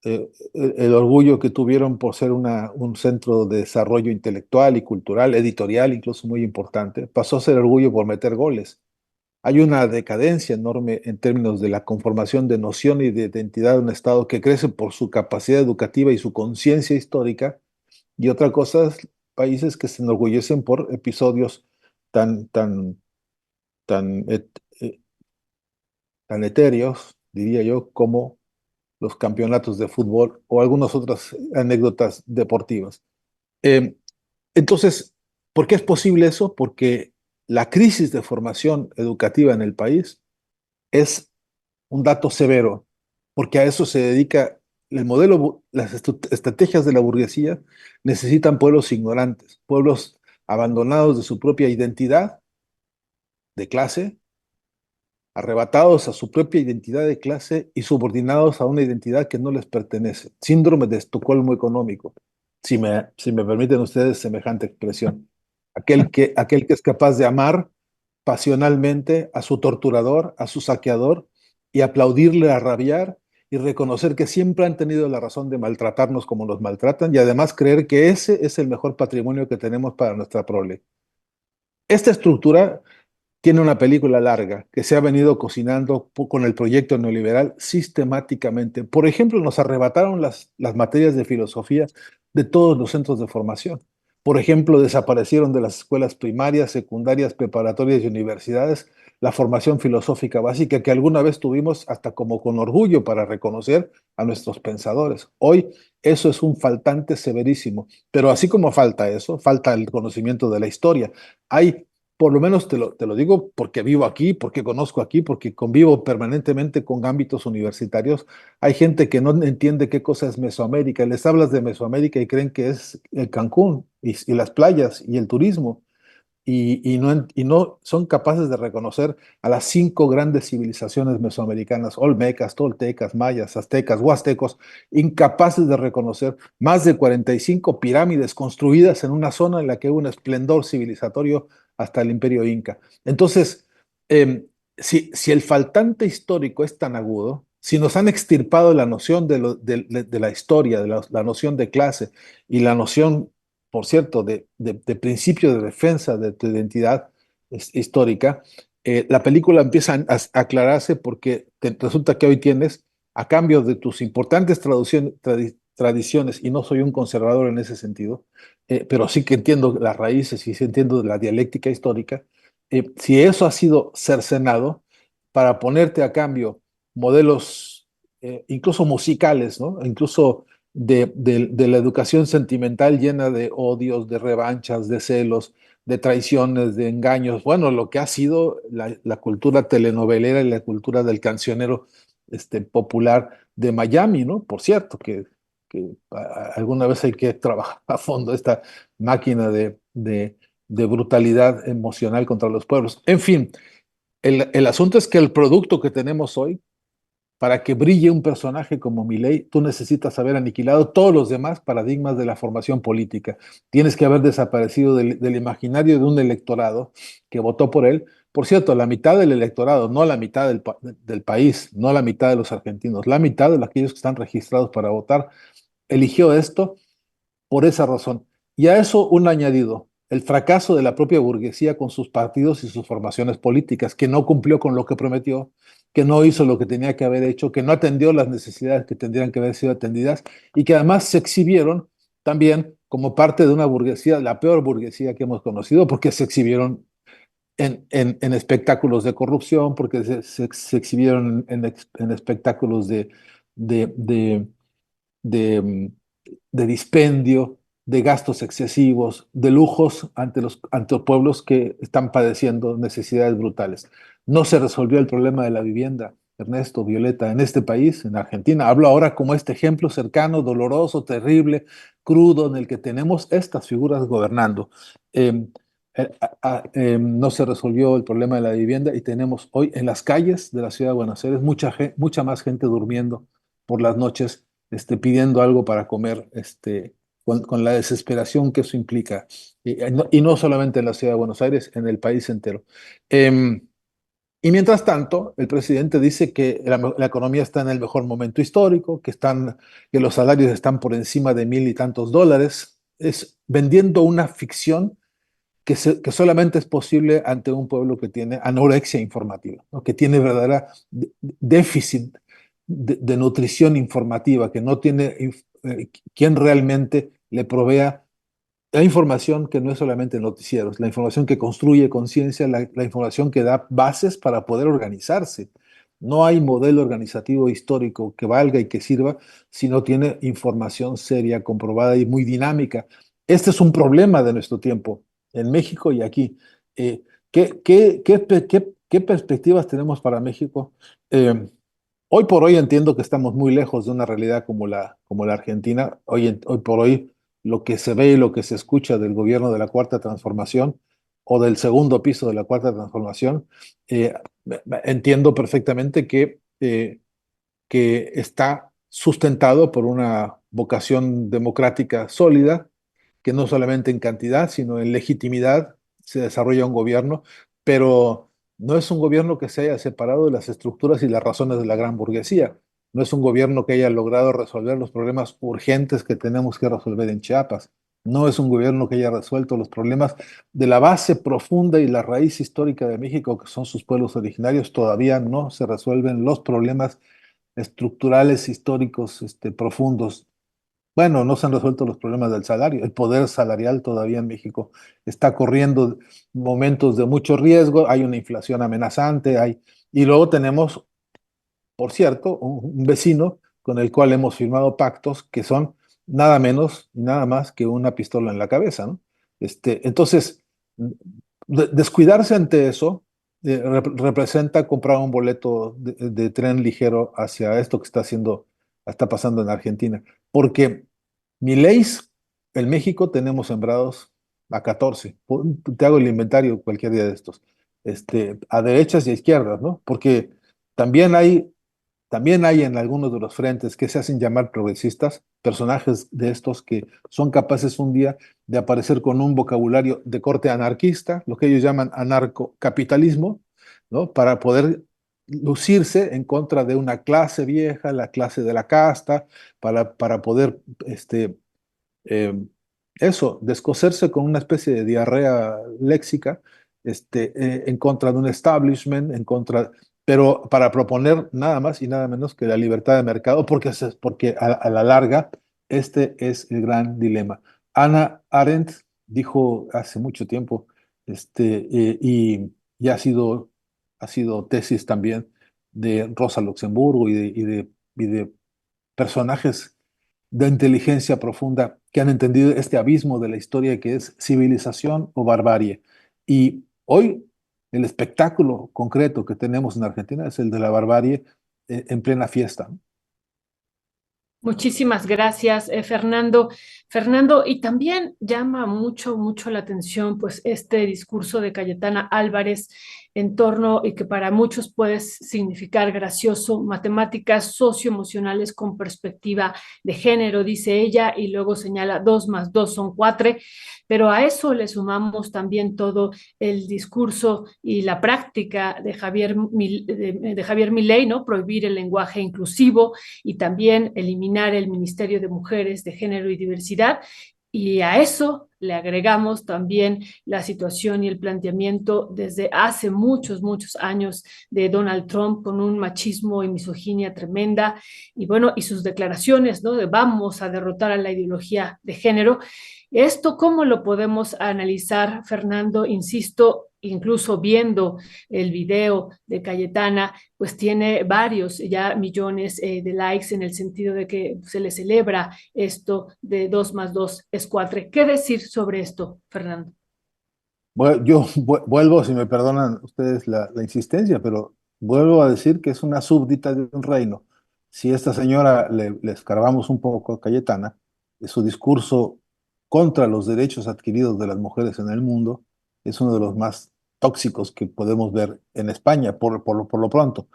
el orgullo que tuvieron por ser un centro de desarrollo intelectual y cultural, editorial incluso muy importante, pasó a ser orgullo por meter goles. Hay una decadencia enorme en términos de la conformación de noción y de identidad de un Estado que crece por su capacidad educativa y su conciencia histórica, y otra cosa es países que se enorgullecen por episodios tan, tan, tan, eh, tan etéreos, diría yo, como los campeonatos de fútbol o algunas otras anécdotas deportivas. Eh, entonces, ¿por qué es posible eso? Porque la crisis de formación educativa en el país es un dato severo, porque a eso se dedica el modelo, las estrategias de la burguesía necesitan pueblos ignorantes, pueblos abandonados de su propia identidad de clase, arrebatados a su propia identidad de clase y subordinados a una identidad que no les pertenece. Síndrome de Estocolmo económico, si me permiten ustedes semejante expresión. Aquel que es capaz de amar pasionalmente a su torturador, a su saqueador, y aplaudirle a rabiar y reconocer que siempre han tenido la razón de maltratarnos como nos maltratan y además creer que ese es el mejor patrimonio que tenemos para nuestra prole. Esta estructura tiene una película larga que se ha venido cocinando con el proyecto neoliberal sistemáticamente. Por ejemplo, nos arrebataron las materias de filosofía de todos los centros de formación. Por ejemplo, desaparecieron de las escuelas primarias, secundarias, preparatorias y universidades la formación filosófica básica que alguna vez tuvimos hasta como con orgullo para reconocer a nuestros pensadores. Hoy eso es un faltante severísimo, pero así como falta eso, falta el conocimiento de la historia. Hay por lo menos te lo digo porque vivo aquí, porque conozco aquí, porque convivo permanentemente con ámbitos universitarios. Hay gente que no entiende qué cosa es Mesoamérica. Les hablas de Mesoamérica y creen que es el Cancún y las playas y el turismo. Y no son capaces de reconocer a las 5 grandes civilizaciones mesoamericanas, olmecas, toltecas, mayas, aztecas, huastecos, incapaces de reconocer más de 45 pirámides construidas en una zona en la que hubo un esplendor civilizatorio hasta el imperio inca. Entonces, si el faltante histórico es tan agudo, si nos han extirpado la noción de la historia, de la noción de clase y la noción, por cierto, de principio de defensa de tu identidad histórica, la película empieza a aclararse porque resulta que hoy tienes, a cambio de tus importantes tradiciones, y no soy un conservador en ese sentido, pero sí que entiendo las raíces y sí entiendo la dialéctica histórica, si eso ha sido cercenado para ponerte a cambio modelos incluso musicales, ¿no? Incluso de la educación sentimental llena de odios, de revanchas, de celos, de traiciones, de engaños, bueno, lo que ha sido la cultura telenovelera y la cultura del cancionero popular de Miami, ¿no? Por cierto, alguna vez hay que trabajar a fondo esta máquina de brutalidad emocional contra los pueblos. En fin, el asunto es que el producto que tenemos hoy, para que brille un personaje como Milei, tú necesitas haber aniquilado todos los demás paradigmas de la formación política. Tienes que haber desaparecido del imaginario de un electorado que votó por él. Por cierto, la mitad del electorado, no la mitad del país, no la mitad de los argentinos, la mitad de aquellos que están registrados para votar, eligió esto por esa razón. Y a eso un añadido, el fracaso de la propia burguesía con sus partidos y sus formaciones políticas, que no cumplió con lo que prometió, que no hizo lo que tenía que haber hecho, que no atendió las necesidades que tendrían que haber sido atendidas y que además se exhibieron también como parte de una burguesía, la peor burguesía que hemos conocido, porque se exhibieron en espectáculos de corrupción, porque se exhibieron en espectáculos de, de, de, de dispendio, de gastos excesivos, de lujos ante los pueblos que están padeciendo necesidades brutales. No se resolvió el problema de la vivienda, Ernesto, Violeta, en este país, en Argentina. Hablo ahora como este ejemplo cercano, doloroso, terrible, crudo, en el que tenemos estas figuras gobernando. Eh, no se resolvió el problema de la vivienda y tenemos hoy en las calles de la ciudad de Buenos Aires mucha más gente durmiendo por las noches, pidiendo algo para comer, con la desesperación que eso implica. Y no solamente en la ciudad de Buenos Aires, en el país entero. Y mientras tanto, el presidente dice que la economía está en el mejor momento histórico, que los salarios están por encima de 1.000 y tantos dólares, es vendiendo una ficción que solamente es posible ante un pueblo que tiene anorexia informativa, ¿no? Que tiene verdadera déficit de nutrición informativa, que no tiene quien realmente le provea la información que no es solamente noticieros, la información que construye conciencia, la información que da bases para poder organizarse. No hay modelo organizativo histórico que valga y que sirva si no tiene información seria, comprobada y muy dinámica. Este es un problema de nuestro tiempo, en México y aquí. Eh, ¿qué perspectivas tenemos para México? Hoy por hoy entiendo que estamos muy lejos de una realidad como la Argentina. Hoy por hoy lo que se ve y lo que se escucha del gobierno de la Cuarta Transformación o del segundo piso de la Cuarta Transformación, eh, entiendo perfectamente que está sustentado por una vocación democrática sólida, que no solamente en cantidad, sino en legitimidad se desarrolla un gobierno, pero no es un gobierno que se haya separado de las estructuras y las razones de la gran burguesía. No es un gobierno que haya logrado resolver los problemas urgentes que tenemos que resolver en Chiapas. No es un gobierno que haya resuelto los problemas de la base profunda y la raíz histórica de México, que son sus pueblos originarios. Todavía no se resuelven los problemas estructurales, históricos, profundos. Bueno, no se han resuelto los problemas del salario. El poder salarial todavía en México está corriendo momentos de mucho riesgo. Hay una inflación amenazante. Y luego tenemos, por cierto, un vecino con el cual hemos firmado pactos que son nada menos y nada más que una pistola en la cabeza, ¿no? Entonces, descuidarse ante eso representa comprar un boleto de tren ligero hacia esto que está pasando en Argentina. Porque Mileis, en México tenemos sembrados a 14. Te hago el inventario cualquier día de estos. A derechas y a izquierdas, ¿no? Porque también hay en algunos de los frentes que se hacen llamar progresistas, personajes de estos que son capaces un día de aparecer con un vocabulario de corte anarquista, lo que ellos llaman anarcocapitalismo, ¿no? Para poder lucirse en contra de una clase vieja, la clase de la casta, para poder eh, descoserse con una especie de diarrea léxica, en contra de un establishment, pero para proponer nada más y nada menos que la libertad de mercado, porque a la larga este es el gran dilema. Hannah Arendt dijo hace mucho tiempo, y ha sido tesis también de Rosa Luxemburgo y de personajes de inteligencia profunda que han entendido este abismo de la historia que es civilización o barbarie. Y hoy el espectáculo concreto que tenemos en Argentina es el de la barbarie en plena fiesta. Muchísimas gracias, Fernando. Fernando, y también llama mucho, mucho la atención, pues, este discurso de Cayetana Álvarez en torno, y que para muchos puede significar gracioso, matemáticas socioemocionales con perspectiva de género, dice ella, y luego señala 2 más 2 son 4, pero a eso le sumamos también todo el discurso y la práctica de Javier Milei, ¿no? Prohibir el lenguaje inclusivo y también eliminar el Ministerio de Mujeres, de Género y Diversidad. Y a eso le agregamos también la situación y el planteamiento desde hace muchos, muchos años de Donald Trump con un machismo y misoginia tremenda, y bueno, y sus declaraciones, ¿no? De vamos a derrotar a la ideología de género. ¿Esto cómo lo podemos analizar, Fernando? Insisto, incluso viendo el video de Cayetana, pues tiene varios ya millones de likes, en el sentido de que se le celebra esto de 2 más 2 es 4. ¿Qué decir sobre esto, Fernando? Bueno, yo vuelvo, si me perdonan ustedes la insistencia, pero vuelvo a decir que es una súbdita de un reino. Si a esta señora le escarbamos un poco a Cayetana, su discurso contra los derechos adquiridos de las mujeres en el mundo es uno de los más tóxicos que podemos ver en España, por lo pronto.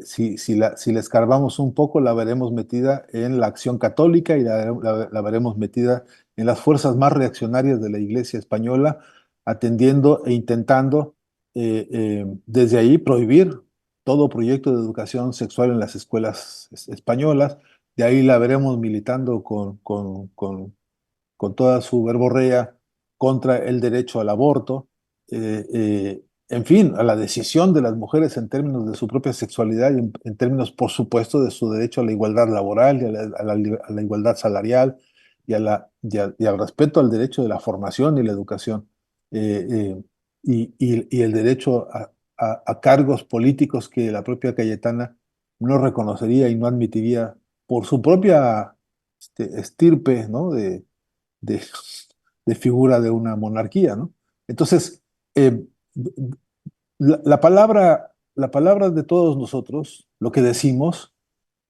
Si le escarbamos un poco, la veremos metida en la Acción Católica y la veremos metida en las fuerzas más reaccionarias de la Iglesia española, atendiendo e intentando desde ahí prohibir todo proyecto de educación sexual en las escuelas españolas. De ahí la veremos militando con toda su verborrea contra el derecho al aborto, en fin, a la decisión de las mujeres en términos de su propia sexualidad y en términos, por supuesto, de su derecho a la igualdad laboral y a la igualdad salarial y al respeto al derecho de la formación y la educación, y el derecho a cargos políticos que la propia Cayetana no reconocería y no admitiría por su propia estirpe, ¿no? de, de figura de una monarquía, ¿no? Entonces, la palabra de todos nosotros, lo que decimos,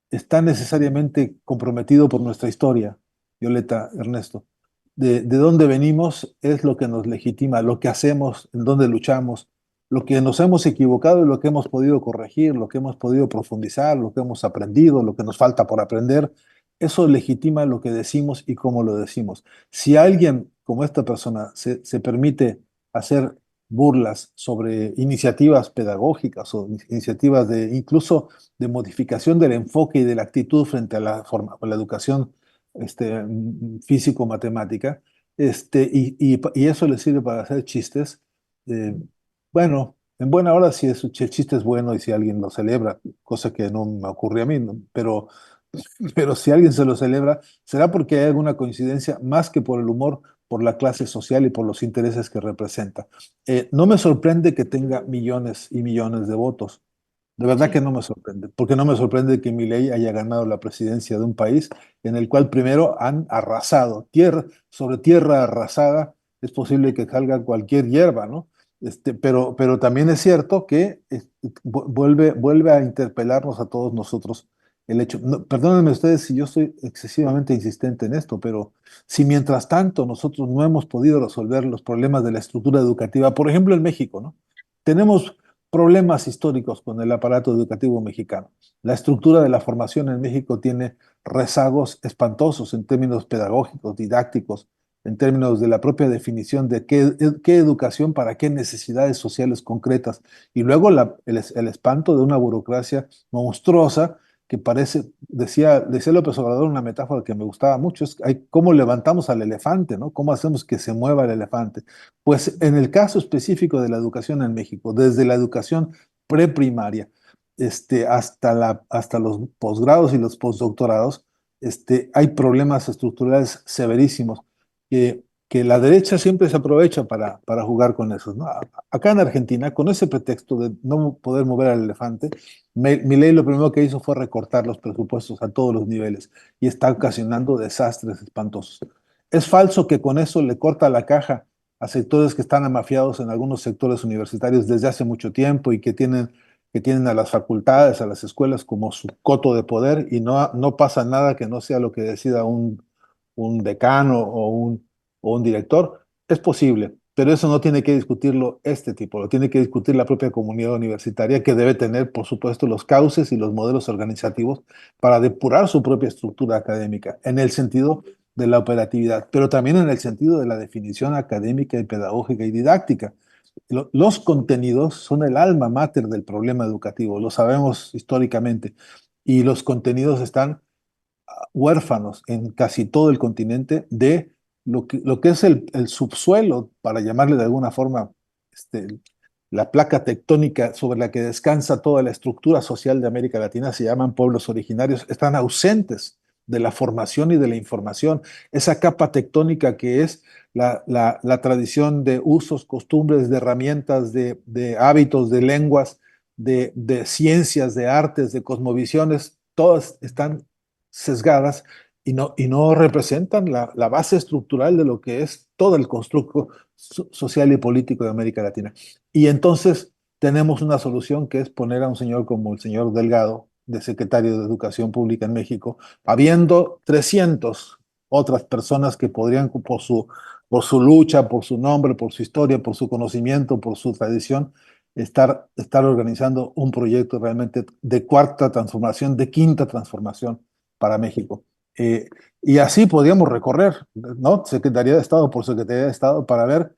está necesariamente comprometido por nuestra historia, Violeta, Ernesto. De dónde venimos es lo que nos legitima, lo que hacemos, en dónde luchamos, lo que nos hemos equivocado y lo que hemos podido corregir, lo que hemos podido profundizar, lo que hemos aprendido, lo que nos falta por aprender. Eso legitima lo que decimos y cómo lo decimos. Si alguien como esta persona se permite hacer burlas sobre iniciativas pedagógicas o iniciativas incluso de modificación del enfoque y de la actitud frente a a la educación físico-matemática, y eso le sirve para hacer chistes. Bueno, en buena hora si el chiste es bueno y si alguien lo celebra, cosa que no me ocurre a mí, ¿no? Pero si alguien se lo celebra, será porque hay alguna coincidencia más que por el humor, por la clase social y por los intereses que representa. No me sorprende que tenga millones y millones de votos. De verdad que Sí. no me sorprende, porque no me sorprende que Milei haya ganado la presidencia de un país en el cual primero han arrasado, sobre tierra arrasada, es posible que salga cualquier hierba, ¿no? Pero también es cierto que vuelve a interpelarnos a todos nosotros el hecho. Perdónenme ustedes si yo soy excesivamente insistente en esto, pero si mientras tanto nosotros no hemos podido resolver los problemas de la estructura educativa, por ejemplo en México, ¿no? Tenemos problemas históricos con el aparato educativo mexicano. La estructura de la formación en México tiene rezagos espantosos en términos pedagógicos, didácticos, en términos de la propia definición de qué educación para qué necesidades sociales concretas. Y luego el espanto de una burocracia monstruosa que parece, decía López Obrador, una metáfora que me gustaba mucho, es cómo levantamos al elefante, ¿no? ¿Cómo hacemos que se mueva el elefante? Pues en el caso específico de la educación en México, desde la educación preprimaria hasta los posgrados y los postdoctorados, hay problemas estructurales severísimos que la derecha siempre se aprovecha para jugar con eso, ¿no? Acá en Argentina, con ese pretexto de no poder mover al elefante, Milei lo primero que hizo fue recortar los presupuestos a todos los niveles y está ocasionando desastres espantosos. Es falso que con eso le corta la caja a sectores que están amafiados en algunos sectores universitarios desde hace mucho tiempo y que tienen que tienen a las facultades, a las escuelas como su coto de poder y no pasa nada que no sea lo que decida un decano o un director. Es posible, pero eso no tiene que discutirlo este tipo, lo tiene que discutir la propia comunidad universitaria, que debe tener, por supuesto, los cauces y los modelos organizativos para depurar su propia estructura académica, en el sentido de la operatividad, pero también en el sentido de la definición académica y pedagógica y didáctica. Los contenidos son el alma mater del problema educativo, lo sabemos históricamente, y los contenidos están huérfanos en casi todo el continente de lo que es el subsuelo, para llamarle de alguna forma, la placa tectónica sobre la que descansa toda la estructura social de América Latina. Se llaman pueblos originarios, están ausentes de la formación y de la información. Esa capa tectónica que es la tradición de usos, costumbres, de herramientas, de hábitos, de lenguas, de ciencias, de artes, de cosmovisiones, todas están sesgadas y no representan la base estructural de lo que es todo el constructo social y político de América Latina. Y entonces tenemos una solución, que es poner a un señor como el señor Delgado, de secretario de Educación Pública en México, habiendo 300 otras personas que podrían, por su lucha, por su nombre, por su historia, por su conocimiento, por su tradición, estar organizando un proyecto realmente de cuarta transformación, de quinta transformación para México. Y así podríamos recorrer, ¿no? Secretaría de Estado por Secretaría de Estado, para ver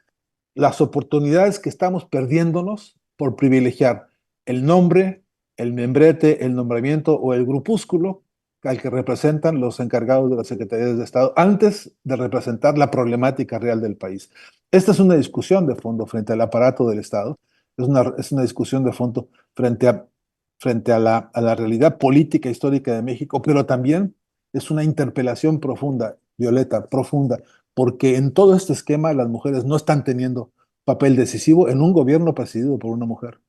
las oportunidades que estamos perdiéndonos por privilegiar el nombre, el membrete, el nombramiento o el grupúsculo al que representan los encargados de las secretarías de Estado, antes de representar la problemática real del país. Esta es una discusión de fondo frente al aparato del Estado, es una discusión de fondo frente a la realidad política histórica de México, pero también es una interpelación profunda, Violeta, profunda, porque en todo este esquema las mujeres no están teniendo papel decisivo en un gobierno presidido por una mujer.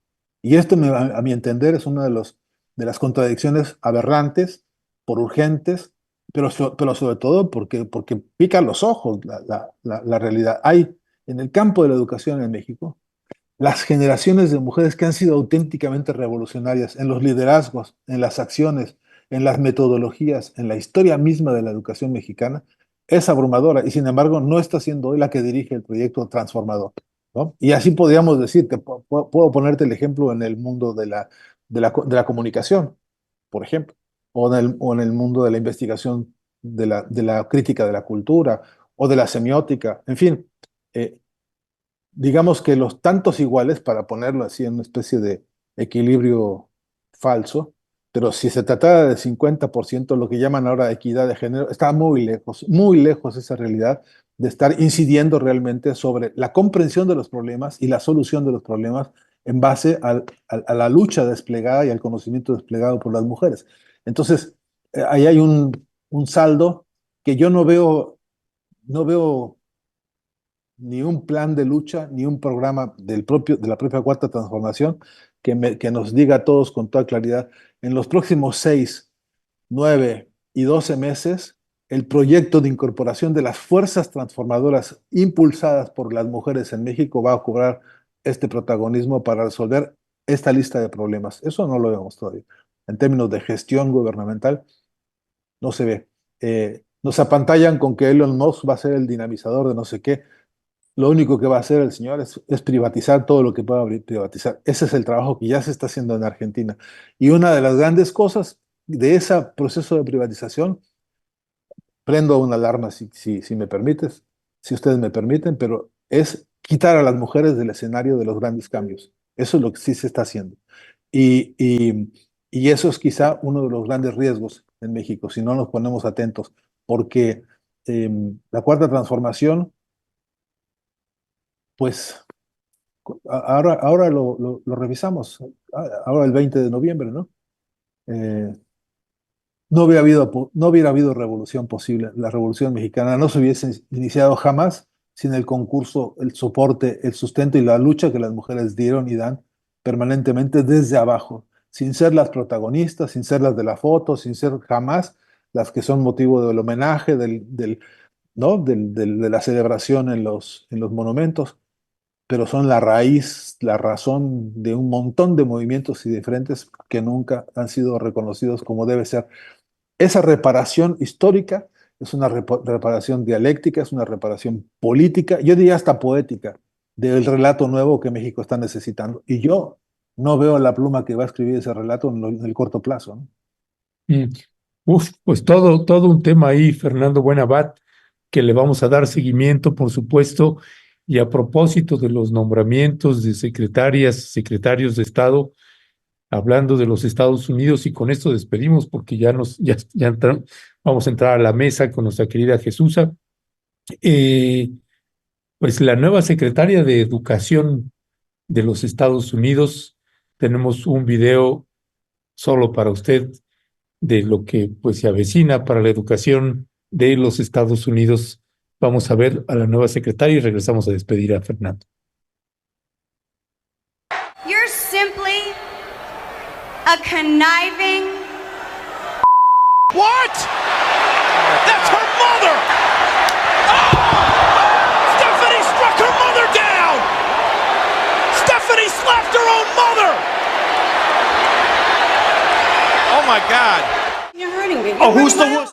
Y esto, a mi entender, es una de las contradicciones aberrantes, por urgentes, pero sobre todo porque pica los ojos la realidad. Hay en el campo de la educación en México las generaciones de mujeres que han sido auténticamente revolucionarias en los liderazgos, en las acciones, en las metodologías, en la historia misma de la educación mexicana, es abrumadora y sin embargo no está siendo hoy la que dirige el proyecto transformador, ¿no? Y así podríamos decir, puedo ponerte el ejemplo en el mundo de la comunicación, por ejemplo, o en el mundo de la investigación, de la crítica de la cultura o de la semiótica, en fin. Digamos que los tantos iguales, para ponerlo así en una especie de equilibrio falso, pero si se tratara de 50%, lo que llaman ahora equidad de género, está muy lejos esa realidad de estar incidiendo realmente sobre la comprensión de los problemas y la solución de los problemas en base a la lucha desplegada y al conocimiento desplegado por las mujeres. Entonces, ahí hay un saldo que yo no veo ni un plan de lucha, ni un programa de la propia Cuarta Transformación que nos diga a todos con toda claridad, en los próximos 6, 9 y 12 meses, el proyecto de incorporación de las fuerzas transformadoras impulsadas por las mujeres en México va a cobrar este protagonismo para resolver esta lista de problemas. Eso no lo vemos todavía. En términos de gestión gubernamental, no se ve. Nos apantallan con que Elon Musk va a ser el dinamizador de no sé qué. Lo único que va a hacer el señor es privatizar todo lo que pueda privatizar. Ese es el trabajo que ya se está haciendo en Argentina. Y una de las grandes cosas de ese proceso de privatización, prendo una alarma si me permites, si ustedes me permiten, pero es quitar a las mujeres del escenario de los grandes cambios. Eso es lo que sí se está haciendo. Y, y, y eso es quizá uno de los grandes riesgos en México, si no nos ponemos atentos, porque la cuarta transformación, pues ahora lo revisamos, ahora el 20 de noviembre, ¿no? Eh, no hubiera habido revolución posible. La revolución mexicana no se hubiese iniciado jamás sin el concurso, el soporte, el sustento y la lucha que las mujeres dieron y dan permanentemente desde abajo, sin ser las protagonistas, sin ser las de la foto, sin ser jamás las que son motivo del homenaje, ¿no? De la celebración en los monumentos, pero son la raíz, la razón de un montón de movimientos y de frentes que nunca han sido reconocidos como debe ser. Esa reparación histórica es una reparación dialéctica, es una reparación política, yo diría hasta poética, del relato nuevo que México está necesitando. Y yo no veo la pluma que va a escribir ese relato en el corto plazo, ¿no? Mm. Pues todo un tema ahí, Fernando Buenabad, que le vamos a dar seguimiento, por supuesto, y a propósito de los nombramientos de secretarias, secretarios de Estado, hablando de los Estados Unidos, y con esto despedimos porque vamos a entrar a la mesa con nuestra querida Jesusa. Pues la nueva secretaria de Educación de los Estados Unidos, tenemos un video solo para usted de lo que pues se avecina para la educación de los Estados Unidos. Vamos a ver a la nueva secretaria y regresamos a despedir a Fernando. You're simply a conniving. What? That's her mother! Oh! Stephanie struck her mother down! Stephanie slapped her own mother! Oh my God. You're hurting me. Oh, who's the worst?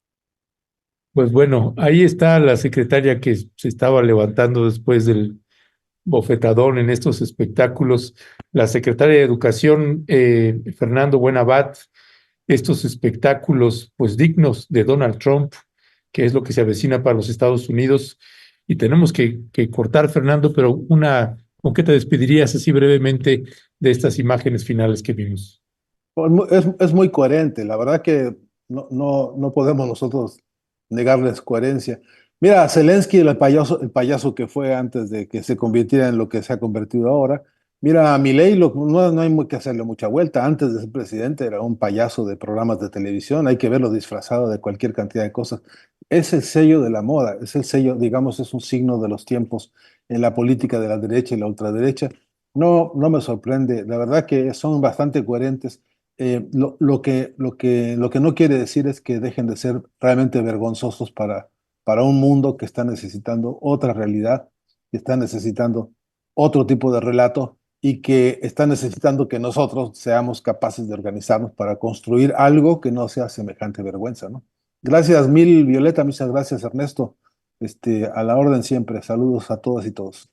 Pues bueno, ahí está la secretaria que se estaba levantando después del bofetadón en estos espectáculos. La secretaria de Educación, Fernando Buenabad, estos espectáculos pues dignos de Donald Trump, que es lo que se avecina para los Estados Unidos. Y tenemos que cortar, Fernando, pero ¿con qué te despedirías así brevemente de estas imágenes finales que vimos? Es muy coherente, la verdad que no podemos nosotros negarles coherencia. Mira, Zelensky, el payaso que fue antes de que se convirtiera en lo que se ha convertido ahora. Mira, a Milei no hay que hacerle mucha vuelta. Antes de ser presidente era un payaso de programas de televisión, hay que verlo disfrazado de cualquier cantidad de cosas. Es el sello de la moda, es el sello, digamos, es un signo de los tiempos en la política de la derecha y la ultraderecha. No me sorprende, la verdad que son bastante coherentes. Lo que no quiere decir es que dejen de ser realmente vergonzosos para un mundo que está necesitando otra realidad, que está necesitando otro tipo de relato y que está necesitando que nosotros seamos capaces de organizarnos para construir algo que no sea semejante vergüenza, ¿no? Gracias mil, Violeta, muchas gracias, Ernesto. A la orden siempre. Saludos a todas y todos.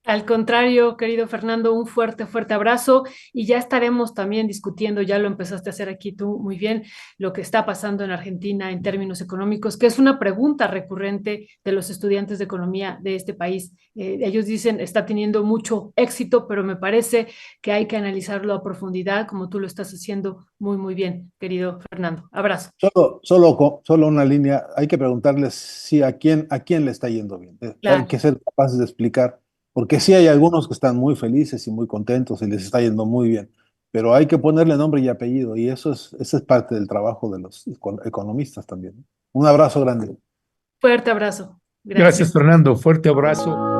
Al contrario, querido Fernando, un fuerte, fuerte abrazo y ya estaremos también discutiendo, ya lo empezaste a hacer aquí tú muy bien, lo que está pasando en Argentina en términos económicos, que es una pregunta recurrente de los estudiantes de economía de este país. Ellos dicen, está teniendo mucho éxito, pero me parece que hay que analizarlo a profundidad, como tú lo estás haciendo muy, muy bien, querido Fernando. Abrazo. Solo una línea. Hay que preguntarles si a quién le está yendo bien. Claro. Hay que ser capaces de explicar. Porque sí hay algunos que están muy felices y muy contentos y les está yendo muy bien, pero hay que ponerle nombre y apellido y eso es parte del trabajo de los economistas también. Un abrazo grande. Fuerte abrazo. Gracias, Fernando. Fuerte abrazo.